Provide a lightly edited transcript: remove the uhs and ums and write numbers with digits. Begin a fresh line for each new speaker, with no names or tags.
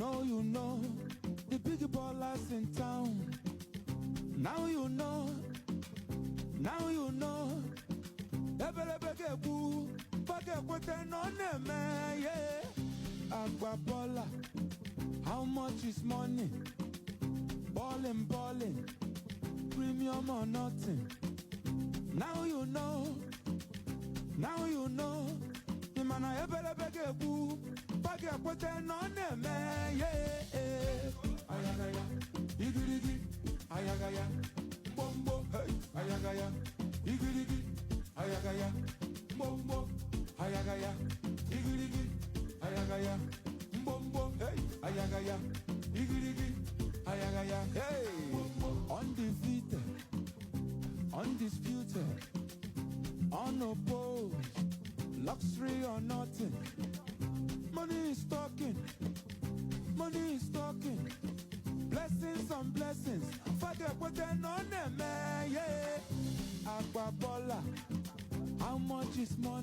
know the big ballers in town. Now you know. Ebelebegegu, bagekwete no neme, yeah. Agba baller, how much is money? Ballin', premium or nothing. Now you know. Imana ebelebegegu, bagekwete no neme, yeah. Ayagaya, igirigi, ayagaya, bombo, hey, ayagaya, igirigi, ayagaya, bombo, ayagaya, igirigi, ayagaya, bombo, hey, ayagaya, igirigi, ayagaya, hey, undefeated, undisputed, unopposed, luxury or nothing. Money is talking, blessings on blessings. Forget what they're on them, yeah. Aqua Bola, how much is money?